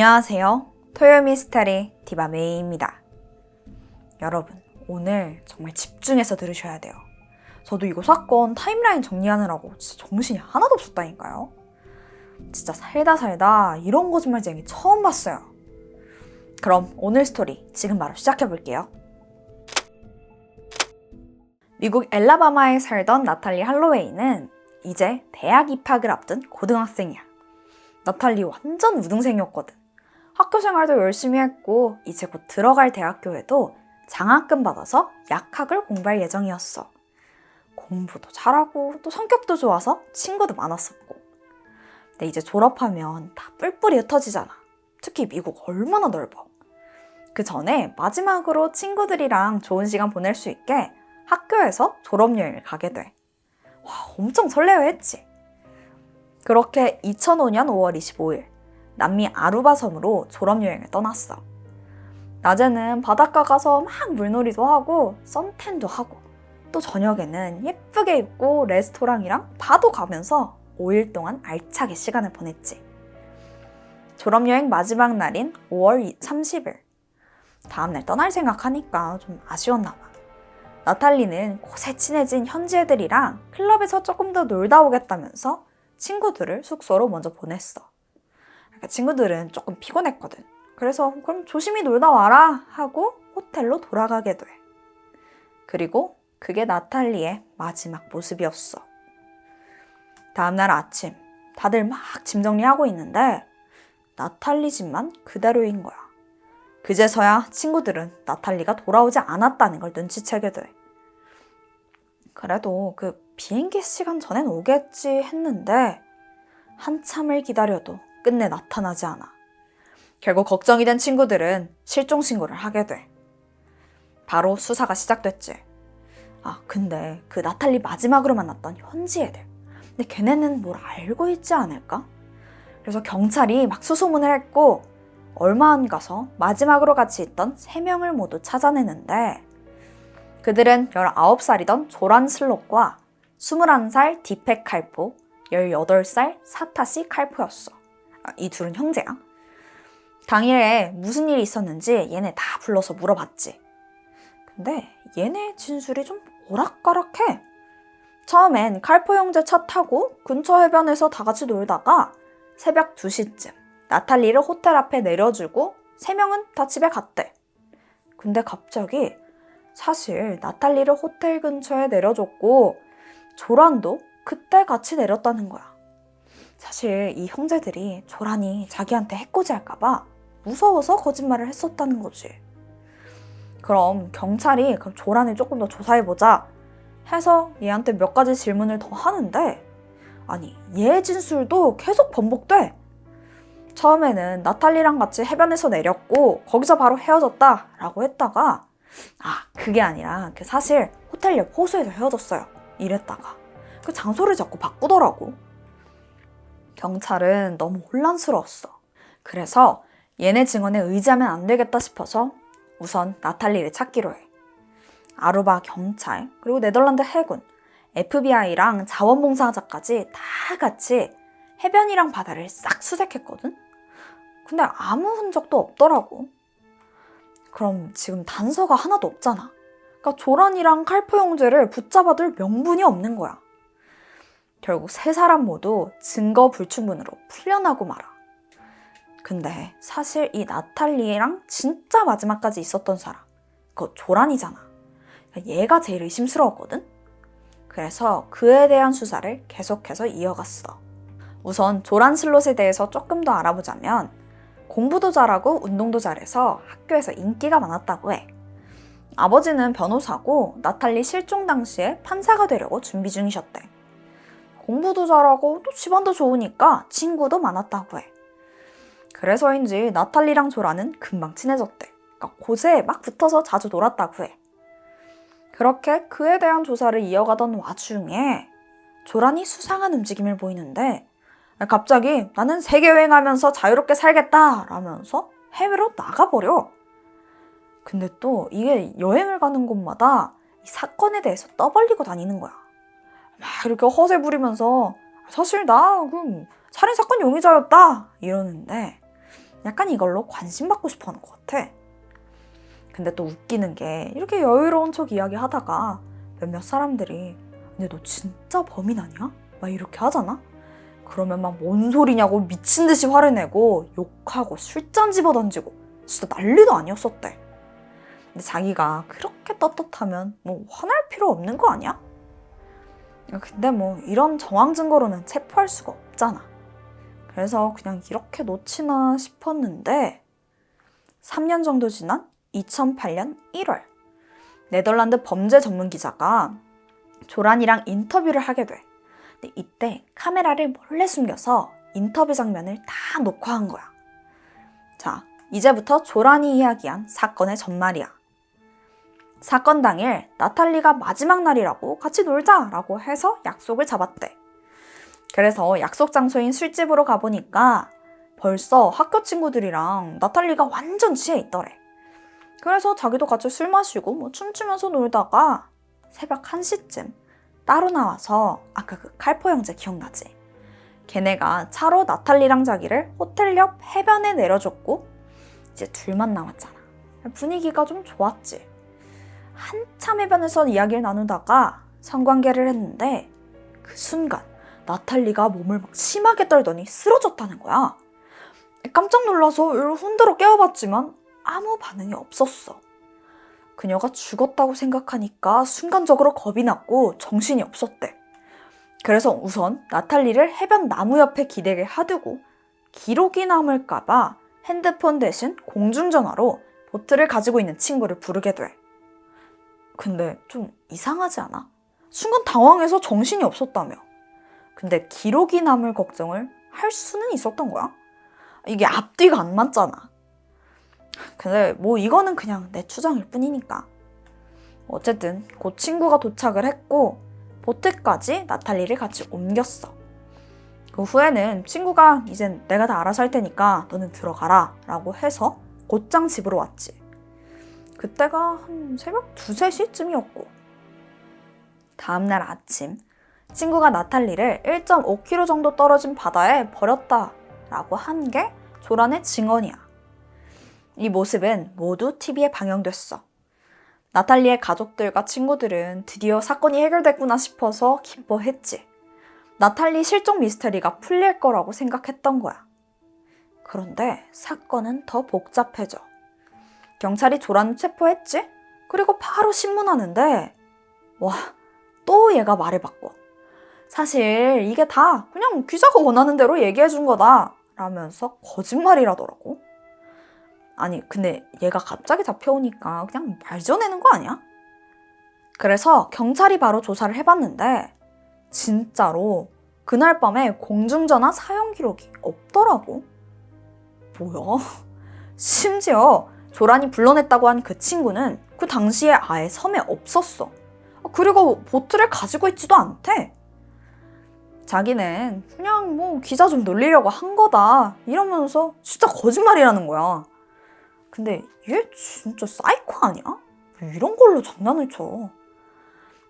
안녕하세요. 토요 미스터리 디바 메이입니다. 여러분, 오늘 정말 집중해서 들으셔야 돼요. 저도 이거 사건 타임라인 정리하느라고 진짜 정신이 하나도 없었다니까요. 진짜 살다 이런 거짓말쟁이 처음 봤어요. 그럼 오늘 스토리 지금 바로 시작해볼게요. 미국 엘라바마에 살던 나탈리 할로웨이는 이제 대학 입학을 앞둔 고등학생이야. 나탈리 완전 우등생이었거든. 학교 생활도 열심히 했고 이제 곧 들어갈 대학교에도 장학금 받아서 약학을 공부할 예정이었어. 공부도 잘하고 또 성격도 좋아서 친구도 많았었고. 근데 이제 졸업하면 다 뿔뿔이 흩어지잖아. 특히 미국 얼마나 넓어. 그 전에 마지막으로 친구들이랑 좋은 시간 보낼 수 있게 학교에서 졸업여행을 가게 돼. 와, 엄청 설레어했지. 그렇게 2005년 5월 25일 남미 아루바 섬으로 졸업여행을 떠났어. 낮에는 바닷가 가서 막 물놀이도 하고 선탠도 하고 또 저녁에는 예쁘게 입고 레스토랑이랑 바도 가면서 5일 동안 알차게 시간을 보냈지. 졸업여행 마지막 날인 5월 30일. 다음날 떠날 생각하니까 좀 아쉬웠나 봐. 나탈리는 곳에 친해진 현지 애들이랑 클럽에서 조금 더 놀다 오겠다면서 친구들을 숙소로 먼저 보냈어. 친구들은 조금 피곤했거든. 그래서 그럼 조심히 놀다 와라 하고 호텔로 돌아가게 돼. 그리고 그게 나탈리의 마지막 모습이었어. 다음날 아침 다들 막 짐 정리하고 있는데 나탈리 집만 그대로인 거야. 그제서야 친구들은 나탈리가 돌아오지 않았다는 걸 눈치채게 돼. 그래도 그 비행기 시간 전엔 오겠지 했는데 한참을 기다려도 끝내 나타나지 않아. 결국 걱정이 된 친구들은 실종 신고를 하게 돼. 바로 수사가 시작됐지. 근데 그 나탈리 마지막으로 만났던 현지 애들. 근데 걔네는 뭘 알고 있지 않을까? 그래서 경찰이 막 수소문을 했고 얼마 안 가서 마지막으로 같이 있던 3명을 모두 찾아내는데 그들은 19살이던 조란 슬롯과 21살 디펙 칼포, 18살 사타시 칼포였어. 이 둘은 형제야. 당일에 무슨 일이 있었는지 얘네 다 불러서 물어봤지. 근데 얘네 진술이 좀 오락가락해. 처음엔 칼포 형제 차 타고 근처 해변에서 다 같이 놀다가 새벽 2시쯤 나탈리를 호텔 앞에 내려주고 3명은 다 집에 갔대. 근데 갑자기 사실 나탈리를 호텔 근처에 내려줬고 조란도 그때 같이 내렸다는 거야. 사실 이 형제들이 조란이 자기한테 해코지할까봐 무서워서 거짓말을 했었다는 거지. 그럼 경찰이 그럼 조란을 조금 더 조사해보자 해서 얘한테 몇 가지 질문을 더 하는데 아니 얘 진술도 계속 번복돼. 처음에는 나탈리랑 같이 해변에서 내렸고 거기서 바로 헤어졌다 라고 했다가 그게 아니라 사실 호텔 옆 호수에서 헤어졌어요 이랬다가 그 장소를 자꾸 바꾸더라고. 경찰은 너무 혼란스러웠어. 그래서 얘네 증언에 의지하면 안 되겠다 싶어서 우선 나탈리를 찾기로 해. 아루바 경찰, 그리고 네덜란드 해군, FBI랑 자원봉사자까지 다 같이 해변이랑 바다를 싹 수색했거든? 근데 아무 흔적도 없더라고. 그럼 지금 단서가 하나도 없잖아. 그러니까 조란이랑 칼포 형제를 붙잡아둘 명분이 없는 거야. 결국 3사람 모두 증거 불충분으로 풀려나고 말아. 근데 사실 이 나탈리랑 진짜 마지막까지 있었던 사람, 그거 조란이잖아. 얘가 제일 의심스러웠거든? 그래서 그에 대한 수사를 계속해서 이어갔어. 우선 조란 슬롯에 대해서 조금 더 알아보자면 공부도 잘하고 운동도 잘해서 학교에서 인기가 많았다고 해. 아버지는 변호사고 나탈리 실종 당시에 판사가 되려고 준비 중이셨대. 공부도 잘하고 또 집안도 좋으니까 친구도 많았다고 해. 그래서인지 나탈리랑 조란은 금방 친해졌대. 그러니까 곳에 막 붙어서 자주 놀았다고 해. 그렇게 그에 대한 조사를 이어가던 와중에 조란이 수상한 움직임을 보이는데 갑자기 나는 세계 여행하면서 자유롭게 살겠다 라면서 해외로 나가버려. 근데 또 이게 여행을 가는 곳마다 이 사건에 대해서 떠벌리고 다니는 거야. 막 이렇게 허세 부리면서 사실 나 살인사건 용의자였다 이러는데 약간 이걸로 관심 받고 싶어 하는 것 같아. 근데 또 웃기는 게 이렇게 여유로운 척 이야기하다가 몇몇 사람들이 근데 너 진짜 범인 아니야? 막 이렇게 하잖아? 그러면 막 뭔 소리냐고 미친 듯이 화를 내고 욕하고 술잔 집어던지고 진짜 난리도 아니었었대. 근데 자기가 그렇게 떳떳하면 뭐 화날 필요 없는 거 아니야? 근데 뭐 이런 정황 증거로는 체포할 수가 없잖아. 그래서 그냥 이렇게 놓치나 싶었는데 3년 정도 지난 2008년 1월 네덜란드 범죄 전문 기자가 조란이랑 인터뷰를 하게 돼. 근데 이때 카메라를 몰래 숨겨서 인터뷰 장면을 다 녹화한 거야. 자, 이제부터 조란이 이야기한 사건의 전말이야. 사건 당일 나탈리가 마지막 날이라고 같이 놀자라고 해서 약속을 잡았대. 그래서 약속 장소인 술집으로 가보니까 벌써 학교 친구들이랑 나탈리가 완전 취해 있더래. 그래서 자기도 같이 술 마시고 뭐 춤추면서 놀다가 새벽 1시쯤 따로 나와서 아까 그 칼포 형제 기억나지? 걔네가 차로 나탈리랑 자기를 호텔 옆 해변에 내려줬고 이제 둘만 남았잖아. 분위기가 좀 좋았지. 한참 해변에서 이야기를 나누다가 성관계를 했는데 그 순간 나탈리가 몸을 막 심하게 떨더니 쓰러졌다는 거야. 깜짝 놀라서 흔들어 깨워봤지만 아무 반응이 없었어. 그녀가 죽었다고 생각하니까 순간적으로 겁이 났고 정신이 없었대. 그래서 우선 나탈리를 해변 나무 옆에 기대게 하두고 기록이 남을까봐 핸드폰 대신 공중전화로 보트를 가지고 있는 친구를 부르게 돼. 근데 좀 이상하지 않아? 순간 당황해서 정신이 없었다며. 근데 기록이 남을 걱정을 할 수는 있었던 거야? 이게 앞뒤가 안 맞잖아. 근데 뭐 이거는 그냥 내 추정일 뿐이니까. 어쨌든 그 친구가 도착을 했고 보트까지 나탈리를 같이 옮겼어. 그 후에는 친구가 이젠 내가 다 알아서 할 테니까 너는 들어가라 라고 해서 곧장 집으로 왔지. 그때가 한 새벽 2, 3시쯤이었고 다음날 아침 친구가 나탈리를 1.5km 정도 떨어진 바다에 버렸다라고 한 게 조란의 증언이야. 이 모습은 모두 TV에 방영됐어. 나탈리의 가족들과 친구들은 드디어 사건이 해결됐구나 싶어서 기뻐했지. 나탈리 실종 미스터리가 풀릴 거라고 생각했던 거야. 그런데 사건은 더 복잡해져. 경찰이 조란을 체포했지? 그리고 바로 신문하는데 와, 또 얘가 말을 바꿔. 사실 이게 다 그냥 기자가 원하는 대로 얘기해 준 거다 라면서 거짓말이라더라고. 아니 근데 얘가 갑자기 잡혀오니까 그냥 말 전내는 거 아니야? 그래서 경찰이 바로 조사를 해봤는데 진짜로 그날 밤에 공중전화 사용 기록이 없더라고. 뭐야? 심지어 조란이 불러냈다고 한 그 친구는 그 당시에 아예 섬에 없었어. 그리고 보트를 가지고 있지도 않대. 자기는 그냥 뭐 기자 좀 놀리려고 한 거다 이러면서 진짜 거짓말이라는 거야. 근데 얘 진짜 사이코 아니야? 이런 걸로 장난을 쳐.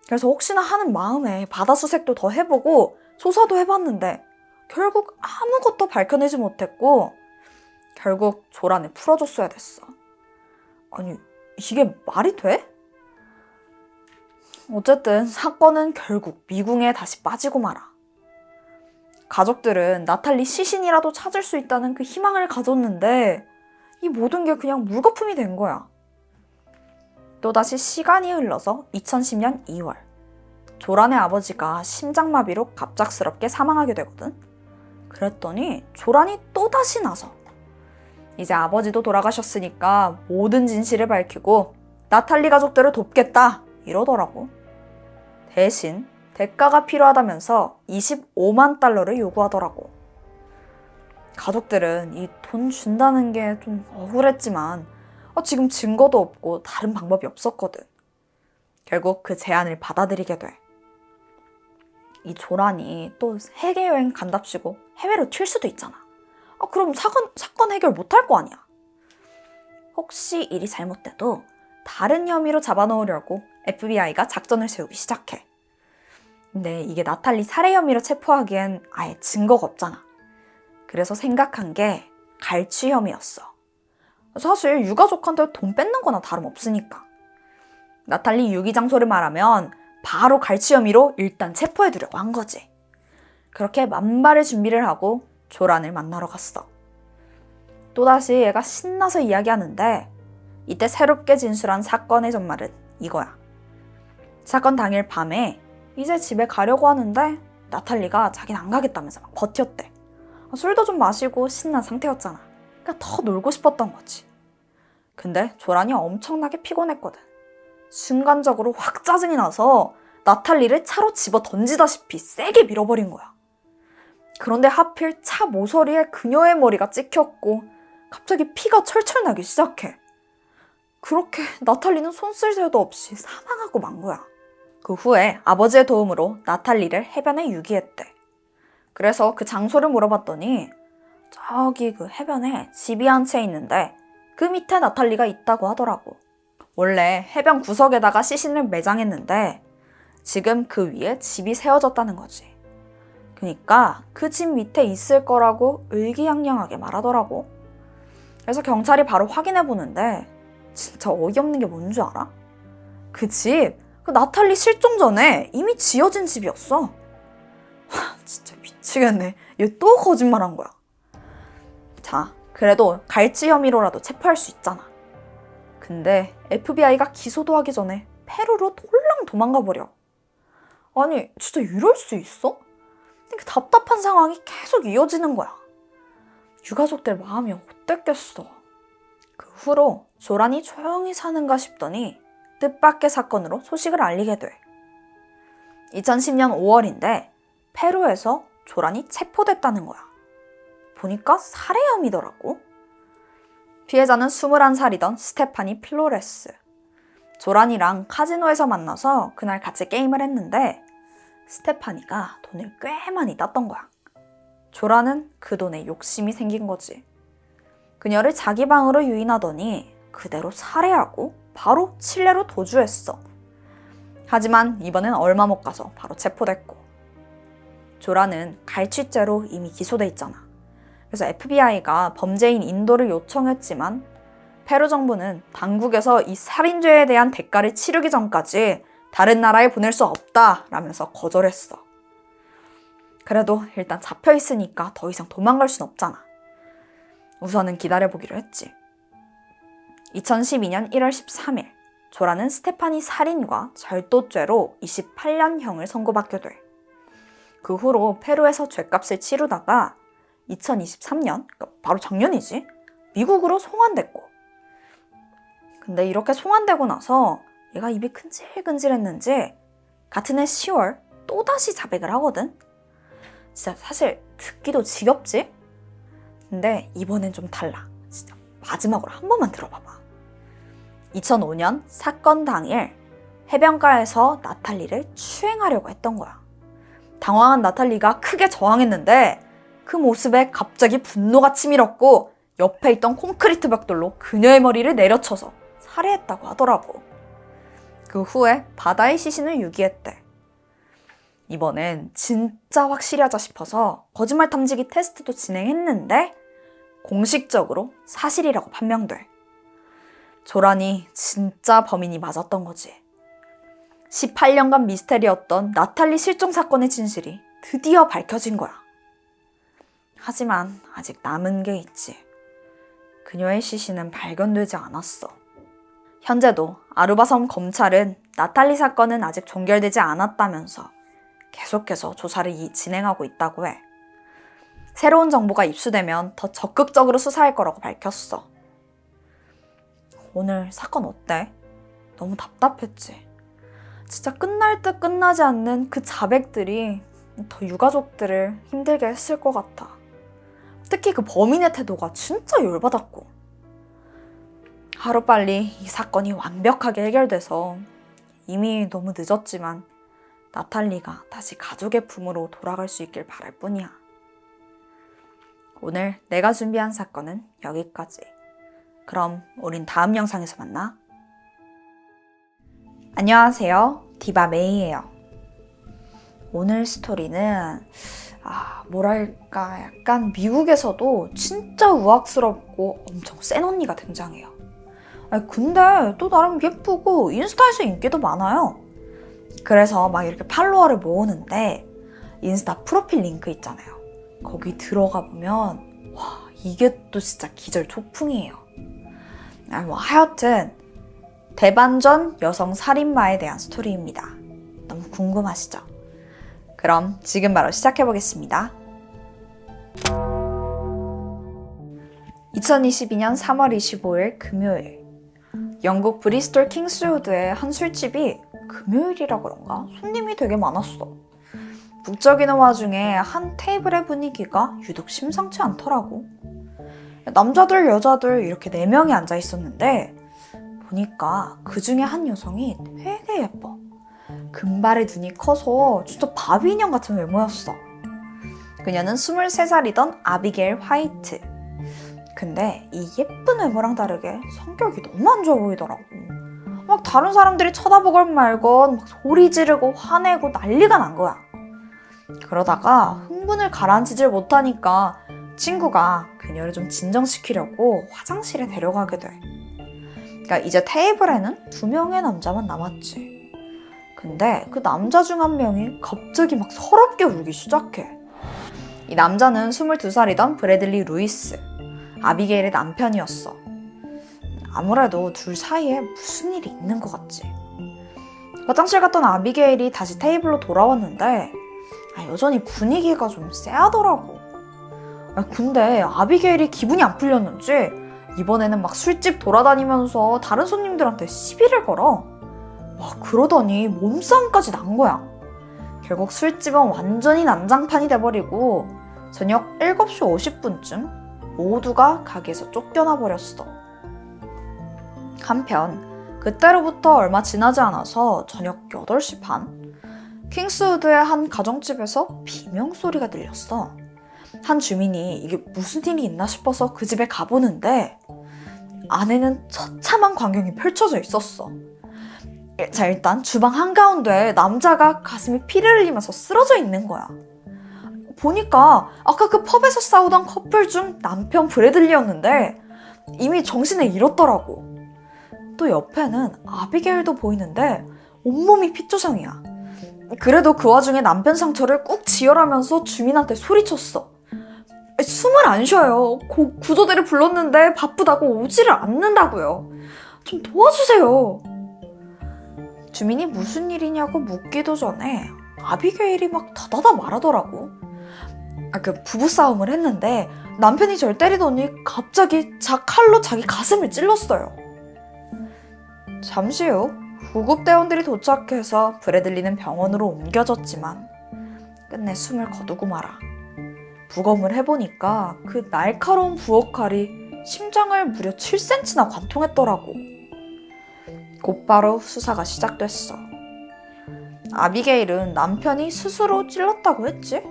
그래서 혹시나 하는 마음에 바다 수색도 더 해보고 조사도 해봤는데 결국 아무것도 밝혀내지 못했고 결국 조란을 풀어줬어야 됐어. 아니 이게 말이 돼? 어쨌든 사건은 결국 미궁에 다시 빠지고 말아. 가족들은 나탈리 시신이라도 찾을 수 있다는 그 희망을 가졌는데 이 모든 게 그냥 물거품이 된 거야. 또다시 시간이 흘러서 2010년 2월 조란의 아버지가 심장마비로 갑작스럽게 사망하게 되거든. 그랬더니 조란이 또다시 나서 이제 아버지도 돌아가셨으니까 모든 진실을 밝히고 나탈리 가족들을 돕겠다 이러더라고. 대신 대가가 필요하다면서 25만 달러를 요구하더라고. 가족들은 이 돈 준다는 게 좀 억울했지만 지금 증거도 없고 다른 방법이 없었거든. 결국 그 제안을 받아들이게 돼. 이 조란이 또 세계여행 간답시고 해외로 튈 수도 있잖아. 그럼 사건 해결 못할 거 아니야. 혹시 일이 잘못돼도 다른 혐의로 잡아놓으려고 FBI가 작전을 세우기 시작해. 근데 이게 나탈리 살해 혐의로 체포하기엔 아예 증거가 없잖아. 그래서 생각한 게 갈취 혐의였어. 사실 유가족한테 돈 뺏는 거나 다름없으니까. 나탈리 유기 장소를 말하면 바로 갈취 혐의로 일단 체포해두려고 한 거지. 그렇게 만발의 준비를 하고 조란을 만나러 갔어. 또다시 얘가 신나서 이야기하는데 이때 새롭게 진술한 사건의 전말은 이거야. 사건 당일 밤에 이제 집에 가려고 하는데 나탈리가 자기는 안 가겠다면서 막 버텼대. 술도 좀 마시고 신난 상태였잖아. 그러니까 더 놀고 싶었던 거지. 근데 조란이 엄청나게 피곤했거든. 순간적으로 확 짜증이 나서 나탈리를 차로 집어 던지다시피 세게 밀어버린 거야. 그런데 하필 차 모서리에 그녀의 머리가 찍혔고 갑자기 피가 철철 나기 시작해. 그렇게 나탈리는 손 쓸 새도 없이 사망하고 만 거야. 그 후에 아버지의 도움으로 나탈리를 해변에 유기했대. 그래서 그 장소를 물어봤더니 저기 그 해변에 집이 한 채 있는데 그 밑에 나탈리가 있다고 하더라고. 원래 해변 구석에다가 시신을 매장했는데 지금 그 위에 집이 세워졌다는 거지. 그러니까 그 집 밑에 있을 거라고 의기양양하게 말하더라고. 그래서 경찰이 바로 확인해보는데 진짜 어이없는 게 뭔 줄 알아? 그 집, 그 나탈리 실종 전에 이미 지어진 집이었어. 와, 진짜 미치겠네. 얘 또 거짓말한 거야. 자, 그래도 갈취 혐의로라도 체포할 수 있잖아. 근데 FBI가 기소도 하기 전에 페루로 홀랑 도망가 버려. 아니, 진짜 이럴 수 있어? 이렇게 답답한 상황이 계속 이어지는 거야. 유가족들 마음이 어땠겠어. 그 후로 조란이 조용히 사는가 싶더니 뜻밖의 사건으로 소식을 알리게 돼. 2010년 5월인데 페루에서 조란이 체포됐다는 거야. 보니까 살해 혐의더라고. 피해자는 21살이던 스테파니 플로레스. 조란이랑 카지노에서 만나서 그날 같이 게임을 했는데 스테파니가 돈을 꽤 많이 땄던 거야. 조란은 그 돈에 욕심이 생긴 거지. 그녀를 자기 방으로 유인하더니 그대로 살해하고 바로 칠레로 도주했어. 하지만 이번엔 얼마 못 가서 바로 체포됐고. 조란은 갈취죄로 이미 기소돼 있잖아. 그래서 FBI가 범죄인 인도를 요청했지만 페루 정부는 당국에서 이 살인죄에 대한 대가를 치르기 전까지 다른 나라에 보낼 수 없다라면서 거절했어. 그래도 일단 잡혀있으니까 더 이상 도망갈 순 없잖아. 우선은 기다려보기로 했지. 2012년 1월 13일 조란은 스테파니 살인과 절도죄로 28년형을 선고받게 돼. 그 후로 페루에서 죗값을 치르다가 2023년, 그러니까 바로 작년이지, 미국으로 송환됐고. 근데 이렇게 송환되고 나서 얘가 입이 근질근질했는지 같은 해 10월 또다시 자백을 하거든? 진짜 사실 듣기도 지겹지? 근데 이번엔 좀 달라. 진짜 마지막으로 한 번만 들어봐봐. 2005년 사건 당일 해변가에서 나탈리를 추행하려고 했던 거야. 당황한 나탈리가 크게 저항했는데 그 모습에 갑자기 분노가 치밀었고 옆에 있던 콘크리트 벽돌로 그녀의 머리를 내려쳐서 살해했다고 하더라고. 그 후에 바다의 시신을 유기했대. 이번엔 진짜 확실히 하자 싶어서 거짓말 탐지기 테스트도 진행했는데 공식적으로 사실이라고 판명돼. 조란이 진짜 범인이 맞았던 거지. 18년간 미스테리였던 나탈리 실종 사건의 진실이 드디어 밝혀진 거야. 하지만 아직 남은 게 있지. 그녀의 시신은 발견되지 않았어. 현재도 아루바 섬 검찰은 나탈리 사건은 아직 종결되지 않았다면서 계속해서 조사를 진행하고 있다고 해. 새로운 정보가 입수되면 더 적극적으로 수사할 거라고 밝혔어. 오늘 사건 어때? 너무 답답했지? 진짜 끝날 듯 끝나지 않는 그 자백들이 더 유가족들을 힘들게 했을 것 같아. 특히 그 범인의 태도가 진짜 열받았고. 하루빨리 이 사건이 완벽하게 해결돼서 이미 너무 늦었지만 나탈리가 다시 가족의 품으로 돌아갈 수 있길 바랄 뿐이야. 오늘 내가 준비한 사건은 여기까지. 그럼 우린 다음 영상에서 만나. 안녕하세요. 디바 메이예요. 오늘 스토리는 뭐랄까 약간 미국에서도 진짜 우악스럽고 엄청 센 언니가 등장해요. 근데 또 나름 예쁘고 인스타에서 인기도 많아요. 그래서 막 이렇게 팔로워를 모으는데 인스타 프로필 링크 있잖아요. 거기 들어가 보면 와, 이게 또 진짜 기절초풍이에요. 하여튼 대반전 여성 살인마에 대한 스토리입니다. 너무 궁금하시죠? 그럼 지금 바로 시작해보겠습니다. 2022년 3월 25일 금요일, 영국 브리스톨 킹스우드의 한 술집이 금요일이라 그런가? 손님이 되게 많았어. 북적이는 와중에 한 테이블의 분위기가 유독 심상치 않더라고. 남자들, 여자들 이렇게 4명이 앉아 있었는데 보니까 그 중에 한 여성이 되게 예뻐. 금발의 눈이 커서 진짜 바비 인형 같은 외모였어. 그녀는 23살이던 아비게일 화이트. 근데 이 예쁜 외모랑 다르게 성격이 너무 안 좋아 보이더라고. 막 다른 사람들이 쳐다보건 말건 막 소리 지르고 화내고 난리가 난 거야. 그러다가 흥분을 가라앉히질 못하니까 친구가 그녀를 좀 진정시키려고 화장실에 데려가게 돼. 그러니까 이제 테이블에는 2명의 남자만 남았지. 근데 그 남자 중 한 명이 갑자기 막 서럽게 울기 시작해. 이 남자는 22살이던 브래들리 루이스, 아비게일의 남편이었어. 아무래도 둘 사이에 무슨 일이 있는 것 같지. 화장실 갔던 아비게일이 다시 테이블로 돌아왔는데 여전히 분위기가 좀 쎄하더라고. 근데 아비게일이 기분이 안 풀렸는지 이번에는 막 술집 돌아다니면서 다른 손님들한테 시비를 걸어. 그러더니 몸싸움까지 난 거야. 결국 술집은 완전히 난장판이 돼버리고 저녁 7시 50분쯤 모두가 가게에서 쫓겨나 버렸어. 한편 그때로부터 얼마 지나지 않아서 저녁 8시 반, 킹스우드의 한 가정집에서 비명소리가 들렸어. 한 주민이 이게 무슨 일이 있나 싶어서 그 집에 가보는데 안에는 처참한 광경이 펼쳐져 있었어. 자, 일단 주방 한가운데에 남자가 가슴에 피를 흘리면서 쓰러져 있는 거야. 보니까 아까 그 펍에서 싸우던 커플 중 남편 브래들리였는데 이미 정신을 잃었더라고. 또 옆에는 아비게일도 보이는데 온몸이 핏조상이야. 그래도 그 와중에 남편 상처를 꾹 지혈하면서 주민한테 소리쳤어. 숨을 안 쉬어요. 구조대를 불렀는데 바쁘다고 오지를 않는다고요. 좀 도와주세요. 주민이 무슨 일이냐고 묻기도 전에 아비게일이 막 다다다 말하더라고. 그 부부싸움을 했는데 남편이 절 때리더니 갑자기 칼로 자기 가슴을 찔렀어요. 잠시 후 구급대원들이 도착해서 브래들리는 병원으로 옮겨졌지만 끝내 숨을 거두고 말아. 부검을 해보니까 그 날카로운 부엌칼이 심장을 무려 7cm나 관통했더라고. 곧바로 수사가 시작됐어. 아비게일은 남편이 스스로 찔렀다고 했지?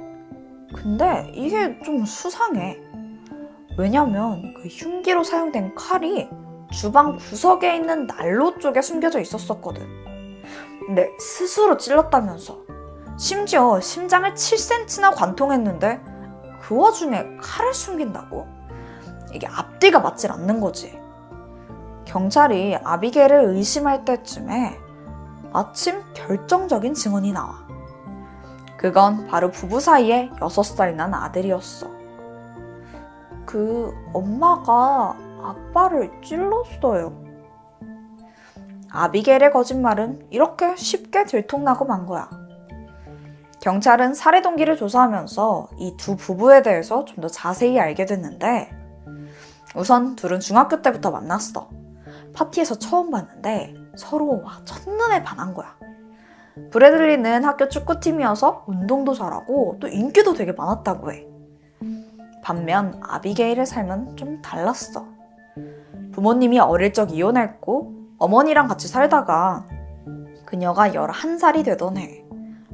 근데 이게 좀 수상해. 왜냐면 그 흉기로 사용된 칼이 주방 구석에 있는 난로 쪽에 숨겨져 있었거든. 근데 스스로 찔렀다면서. 심지어 심장을 7cm나 관통했는데 그 와중에 칼을 숨긴다고? 이게 앞뒤가 맞질 않는 거지. 경찰이 아비게일을 의심할 때쯤에 마침 결정적인 증언이 나와. 그건 바로 부부 사이에 6살 난 아들이었어. 그 엄마가 아빠를 찔렀어요. 아비게일의 거짓말은 이렇게 쉽게 들통나고 만 거야. 경찰은 살해 동기를 조사하면서 이 두 부부에 대해서 좀 더 자세히 알게 됐는데 우선 둘은 중학교 때부터 만났어. 파티에서 처음 봤는데 서로 첫눈에 반한 거야. 브래들리는 학교 축구팀이어서 운동도 잘하고 또 인기도 되게 많았다고 해. 반면 아비게일의 삶은 좀 달랐어. 부모님이 어릴 적 이혼했고 어머니랑 같이 살다가 그녀가 11살이 되던 해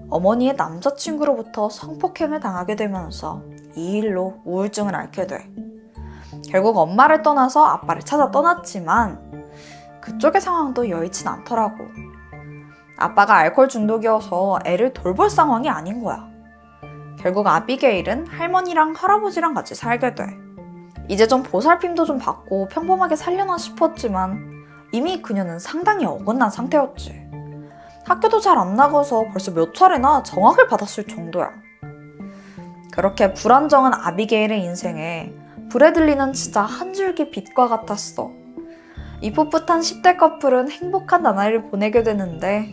어머니의 남자친구로부터 성폭행을 당하게 되면서 이 일로 우울증을 앓게 돼. 결국 엄마를 떠나서 아빠를 찾아 떠났지만 그쪽의 상황도 여의치 않더라고. 아빠가 알코올 중독이어서 애를 돌볼 상황이 아닌 거야. 결국 아비게일은 할머니랑 할아버지랑 같이 살게 돼. 이제 좀 보살핌도 좀 받고 평범하게 살려나 싶었지만 이미 그녀는 상당히 어긋난 상태였지. 학교도 잘 안 나가서 벌써 몇 차례나 정학을 받았을 정도야. 그렇게 불안정한 아비게일의 인생에 브래들리는 진짜 한 줄기 빛과 같았어. 이 풋풋한 10대 커플은 행복한 나날을 보내게 되는데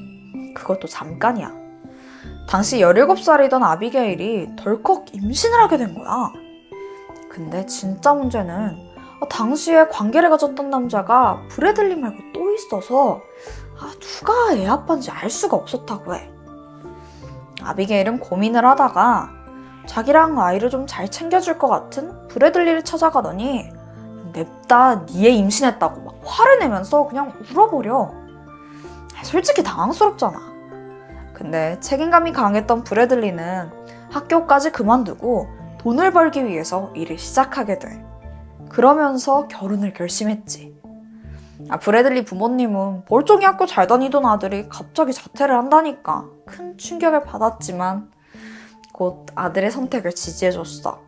그것도 잠깐이야. 당시 17살이던 아비게일이 덜컥 임신을 하게 된 거야. 근데 진짜 문제는 당시에 관계를 가졌던 남자가 브래들리 말고 또 있어서 누가 애 아빠인지 알 수가 없었다고 해. 아비게일은 고민을 하다가 자기랑 아이를 좀 잘 챙겨줄 것 같은 브래들리를 찾아가더니 냅다 니애 임신했다고 막 화를 내면서 그냥 울어버려. 솔직히 당황스럽잖아. 근데 책임감이 강했던 브래들리는 학교까지 그만두고 돈을 벌기 위해서 일을 시작하게 돼. 그러면서 결혼을 결심했지. 브래들리 부모님은 멀쩡히 학교 잘 다니던 아들이 갑자기 자퇴를 한다니까 큰 충격을 받았지만 곧 아들의 선택을 지지해줬어.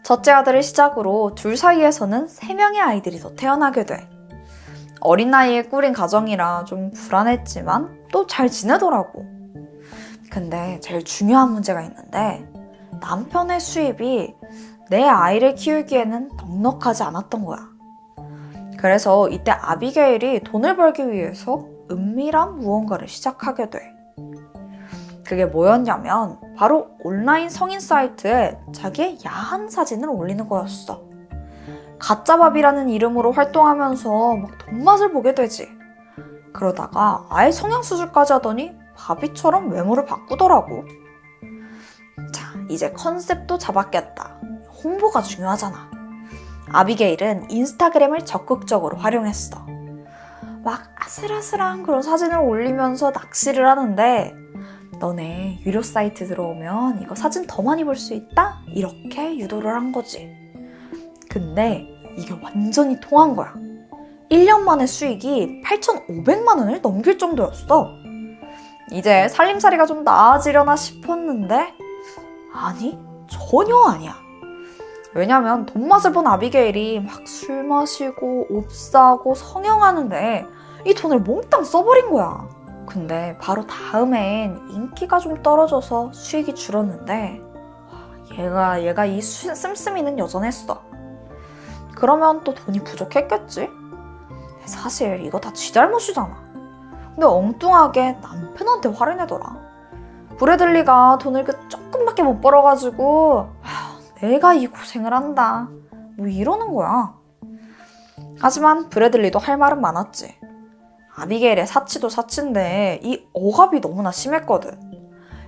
첫째 아들을 시작으로 둘 사이에서는 3명의 아이들이 더 태어나게 돼. 어린 나이에 꾸린 가정이라 좀 불안했지만 또 잘 지내더라고. 근데 제일 중요한 문제가 있는데 남편의 수입이 내 아이를 키우기에는 넉넉하지 않았던 거야. 그래서 이때 아비게일이 돈을 벌기 위해서 은밀한 무언가를 시작하게 돼. 그게 뭐였냐면 바로 온라인 성인 사이트에 자기의 야한 사진을 올리는 거였어. 가짜밥이라는 이름으로 활동하면서 막 돈맛을 보게 되지. 그러다가 아예 성형수술까지 하더니 바비처럼 외모를 바꾸더라고. 자, 이제 컨셉도 잡았겠다. 홍보가 중요하잖아. 아비게일은 인스타그램을 적극적으로 활용했어. 막 아슬아슬한 그런 사진을 올리면서 낚시를 하는데 너네 유료 사이트 들어오면 이거 사진 더 많이 볼 수 있다? 이렇게 유도를 한 거지. 근데 이게 완전히 통한 거야. 1년 만에 수익이 8,500만 원을 넘길 정도였어. 이제 살림살이가 좀 나아지려나 싶었는데 아니, 전혀 아니야. 왜냐면 돈맛을 본 아비게일이 막 술 마시고 옷 사고 성형하는데 이 돈을 몽땅 써버린 거야. 근데 바로 다음엔 인기가 좀 떨어져서 수익이 줄었는데 얘가 이 씀씀이는 여전했어. 그러면 또 돈이 부족했겠지? 사실 이거 다 지 잘못이잖아. 근데 엉뚱하게 남편한테 화를 내더라. 브래들리가 돈을 조금밖에 못 벌어가지고 내가 이 고생을 한다 뭐 이러는 거야. 하지만 브래들리도 할 말은 많았지. 아비게일의 사치도 사치인데 이 억압이 너무나 심했거든.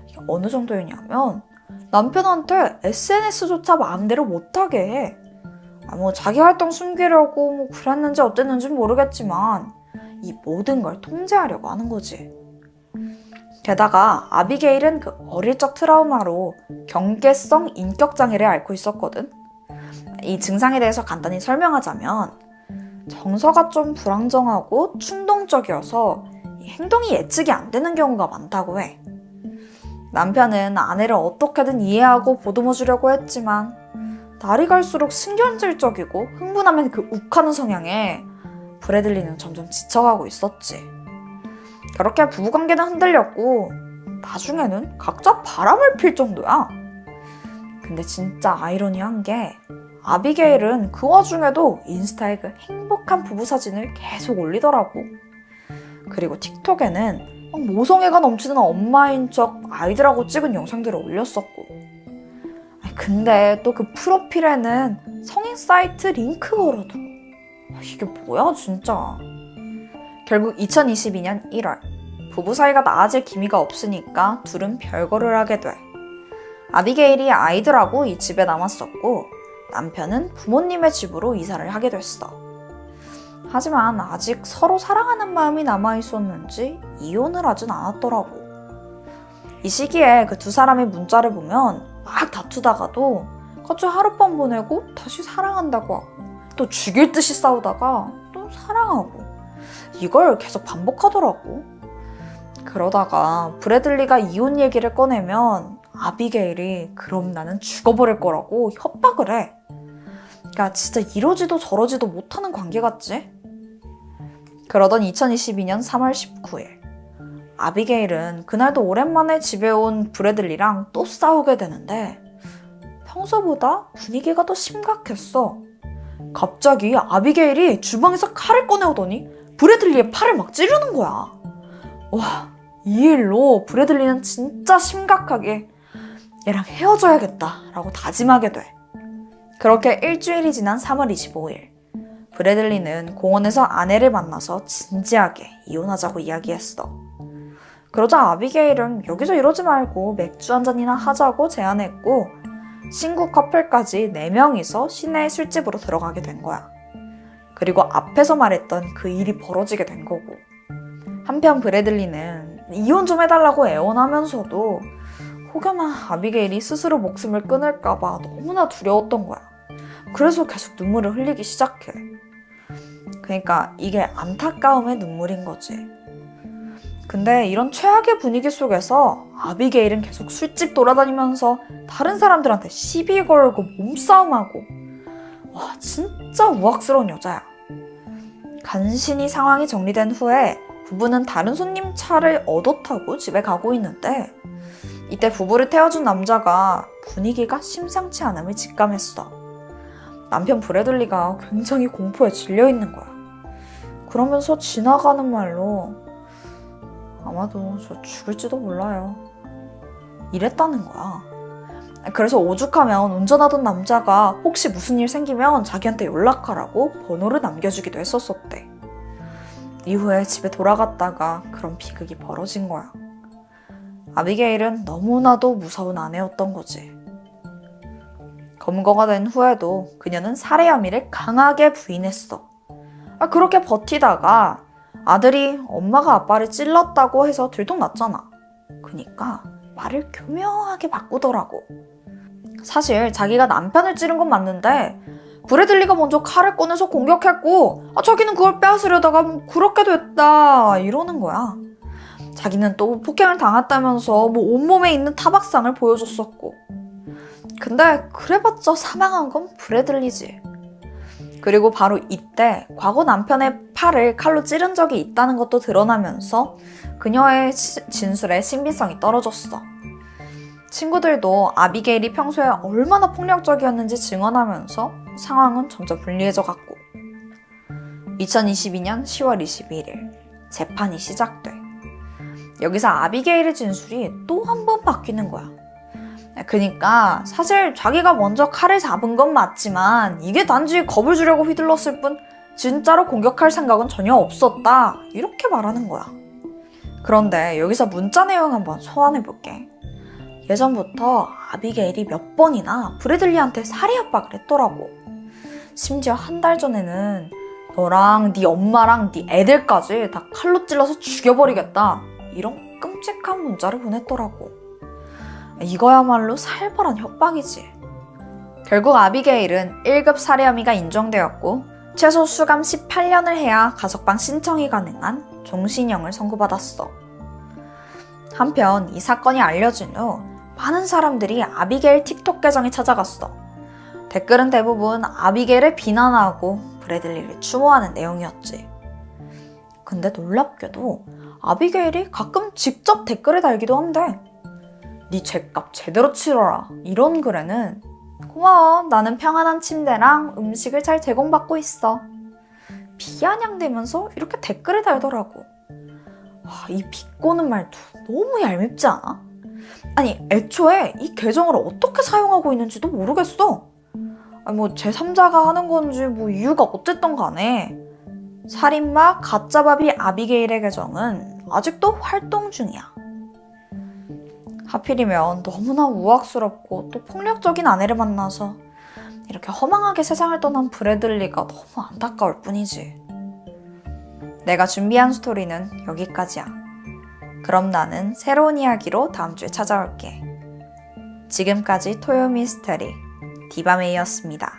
이게 어느 정도였냐면 남편한테 SNS조차 마음대로 못하게 해. 뭐 자기 활동 숨기려고 뭐 그랬는지 어땠는지 모르겠지만 이 모든 걸 통제하려고 하는 거지. 게다가 아비게일은 그 어릴 적 트라우마로 경계성 인격장애를 앓고 있었거든. 이 증상에 대해서 간단히 설명하자면 정서가 좀 불안정하고 충동적이어서 행동이 예측이 안 되는 경우가 많다고 해. 남편은 아내를 어떻게든 이해하고 보듬어 주려고 했지만 날이 갈수록 신경질적이고 흥분하면 그 욱하는 성향에 브래들리는 점점 지쳐가고 있었지. 그렇게 부부관계는 흔들렸고 나중에는 각자 바람을 필 정도야. 근데 진짜 아이러니한 게 아비게일은 그 와중에도 인스타에 그 행복한 부부 사진을 계속 올리더라고. 그리고 틱톡에는 모성애가 넘치는 엄마인 척 아이들하고 찍은 영상들을 올렸었고. 근데 또 그 프로필에는 성인 사이트 링크 걸어도 이게 뭐야 진짜. 결국 2022년 1월 부부 사이가 나아질 기미가 없으니까 둘은 별거를 하게 돼. 아비게일이 아이들하고 이 집에 남았었고 남편은 부모님의 집으로 이사를 하게 됐어. 하지만 아직 서로 사랑하는 마음이 남아있었는지 이혼을 하진 않았더라고. 이 시기에 그 두 사람의 문자를 보면 막 다투다가도 같이 하룻밤 보내고 다시 사랑한다고 하고 또 죽일 듯이 싸우다가 또 사랑하고 이걸 계속 반복하더라고. 그러다가 브래들리가 이혼 얘기를 꺼내면 아비게일이 그럼 나는 죽어버릴 거라고 협박을 해. 그러니까 진짜 이러지도 저러지도 못하는 관계 같지? 그러던 2022년 3월 19일 아비게일은 그날도 오랜만에 집에 온 브래들리랑 또 싸우게 되는데 평소보다 분위기가 더 심각했어. 갑자기 아비게일이 주방에서 칼을 꺼내오더니 브래들리의 팔을 막 찌르는 거야. 와, 이 일로 브래들리는 진짜 심각하게 얘랑 헤어져야겠다라고 다짐하게 돼. 그렇게 일주일이 지난 3월 25일 브래들리는 공원에서 아내를 만나서 진지하게 이혼하자고 이야기했어. 그러자 아비게일은 여기서 이러지 말고 맥주 한잔이나 하자고 제안했고 친구 커플까지 4명이서 시내 술집으로 들어가게 된 거야. 그리고 앞에서 말했던 그 일이 벌어지게 된 거고 한편 브래들리는 이혼 좀 해달라고 애원하면서도 혹여나 아비게일이 스스로 목숨을 끊을까봐 너무나 두려웠던 거야. 그래서 계속 눈물을 흘리기 시작해. 그러니까 이게 안타까움의 눈물인 거지. 근데 이런 최악의 분위기 속에서 아비게일은 계속 술집 돌아다니면서 다른 사람들한테 시비 걸고 몸싸움하고 와 진짜 우악스러운 여자야. 간신히 상황이 정리된 후에 부부는 다른 손님 차를 얻어 타고 집에 가고 있는데 이때 부부를 태워준 남자가 분위기가 심상치 않음을 직감했어. 남편 브래들리가 굉장히 공포에 질려 있는 거야. 그러면서 지나가는 말로 아마도 저 죽을지도 몰라요. 이랬다는 거야. 그래서 오죽하면 운전하던 남자가 혹시 무슨 일 생기면 자기한테 연락하라고 번호를 남겨주기도 했었었대. 이후에 집에 돌아갔다가 그런 비극이 벌어진 거야. 아비게일은 너무나도 무서운 아내였던 거지. 검거가 된 후에도 그녀는 살해 혐의를 강하게 부인했어. 그렇게 버티다가 아들이 엄마가 아빠를 찔렀다고 해서 들통났잖아. 그니까 말을 교묘하게 바꾸더라고. 사실 자기가 남편을 찌른 건 맞는데 브래들리가 먼저 칼을 꺼내서 공격했고 자기는 그걸 빼앗으려다가 그렇게 됐다 이러는 거야. 자기는 또 폭행을 당했다면서 온몸에 있는 타박상을 보여줬었고 근데 그래봤자 사망한 건 브래들리지. 그리고 바로 이때 과거 남편의 팔을 칼로 찌른 적이 있다는 것도 드러나면서 그녀의 진술의 신빙성이 떨어졌어. 친구들도 아비게일이 평소에 얼마나 폭력적이었는지 증언하면서 상황은 점점 불리해져 갔고 2022년 10월 21일 재판이 시작돼. 여기서 아비게일의 진술이 또 한 번 바뀌는 거야. 그니까 사실 자기가 먼저 칼을 잡은 건 맞지만 이게 단지 겁을 주려고 휘둘렀을 뿐 진짜로 공격할 생각은 전혀 없었다 이렇게 말하는 거야. 그런데 여기서 문자 내용 한번 소환해볼게. 예전부터 아비게일이 몇 번이나 브래들리한테 살해 협박을 했더라고. 심지어 한 달 전에는 너랑 네 엄마랑 네 애들까지 다 칼로 찔러서 죽여버리겠다 이런 끔찍한 문자를 보냈더라고. 이거야말로 살벌한 협박이지. 결국 아비게일은 1급 살해 혐의가 인정되었고 최소 수감 18년을 해야 가석방 신청이 가능한 종신형을 선고받았어. 한편 이 사건이 알려진 후 많은 사람들이 아비게일 틱톡 계정에 찾아갔어. 댓글은 대부분 아비게일을 비난하고 브래들리를 추모하는 내용이었지. 근데 놀랍게도 아비게일이 가끔 직접 댓글을 달기도 한대. 네 죗값 제대로 치러라 이런 글에는 고마워 나는 평안한 침대랑 음식을 잘 제공받고 있어 비아냥대면서 이렇게 댓글을 달더라고. 이 비꼬는 말도 너무 얄밉지 않아? 아니 애초에 이 계정을 어떻게 사용하고 있는지도 모르겠어. 제3자가 하는 건지 이유가 어쨌든 간에 살인마 가짜바비 아비게일의 계정은 아직도 활동 중이야. 하필이면 너무나 우악스럽고 또 폭력적인 아내를 만나서 이렇게 허망하게 세상을 떠난 브래들리가 너무 안타까울 뿐이지. 내가 준비한 스토리는 여기까지야. 그럼 나는 새로운 이야기로 다음 주에 찾아올게. 지금까지 토요 미스터리 디바메이였습니다.